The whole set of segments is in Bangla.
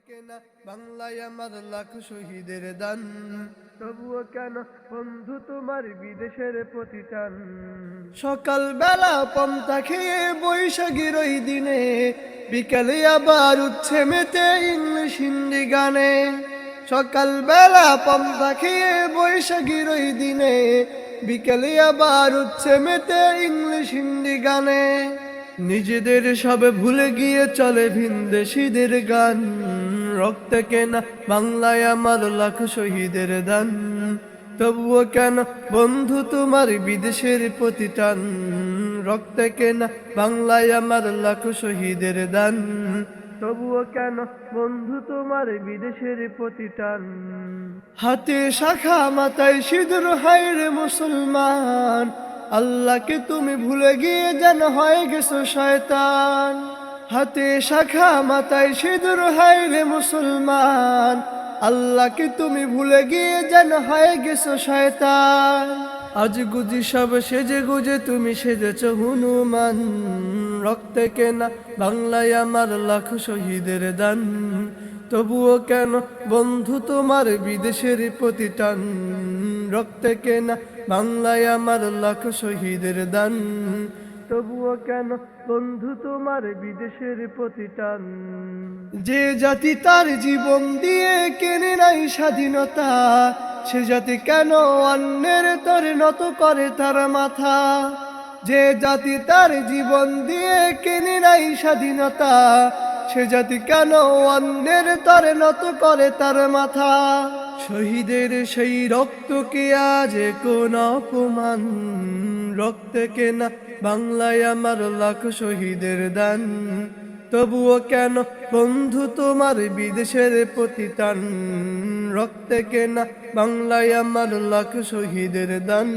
কেনা বাংলায় আমার লাখ শহীদের দান, তবুও কেন বন্ধু তোমার বিদেশের প্রতিটান। সকাল বেলা পন্তা খেয়ে বৈশাখীর ওই দিনে, বিকালে আবার উঠছে মেতে ইংলিশ হিন্দি গানে। সকাল বেলা পন্তা খেয়ে বৈশাখীর ওই দিনে, বিকালে আবার উঠছে মেতে ইংলিশ হিন্দি গানে। নিজেদের সব ভুলে গিয়ে চলে ভিনদেশীদের গান, রক্তে কেনা বাংলায় আমার লাখ শহীদের দান, তবুও কেন বন্ধু তোমার বিদেশের প্রতিটান। রক্তে কেনা বাংলায় আমার লাখ শহীদের দান, তবুও কেন বন্ধু তোমার বিদেশের প্রতিটান। হাতে শাখা মাথায় সিঁদুর হায়রে মুসলমান, আল্লাহকে তুমি ভুলে গিয়ে যেন হয়ে গেছো শয়তান। হাতে শাখা মাথায় সিঁদুর হায়রে মুসলমান, আল্লাহকে তুমি ভুলে গিয়ে যেন হয়ে গেছো শয়তান। আজ গুজি সব সেজে গুজে তুমি সেজেছ হনুমান, রক্তে কেনা বাংলায় আমার লাখ শহীদের দান, তবুও কেন বন্ধু তোমার বিদেশের প্রতিটান। রক্তে কেনা বাংলায় আমার লাখ শহীদের দান, তবুও কেন বন্ধু তোমার বিদেশের প্রতিটান। যে জাতি তার জীবন দিয়ে কেনে নাই স্বাধীনতা, সে জাতি কেন অন্যের তরে নত করে তার মাথা। যে জাতি তার জীবন দিয়ে কেনে নাই স্বাধীনতা, সে জাতি কেন অন্যের তরে নত করে তার মাথা। শহীদের সেই রক্তকে আজ কোন অপমান, রক্তে কেনা বাংলায় আমার লাখ শহীদের দান, তবুও কেন বন্ধু তোমার বিদেশের প্রতিটান। রক্তে কেনা বাংলায় আমার লাখ শহীদের দান,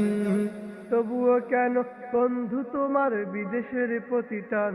তবুও কেন বন্ধু তোমার বিদেশের প্রতিটান।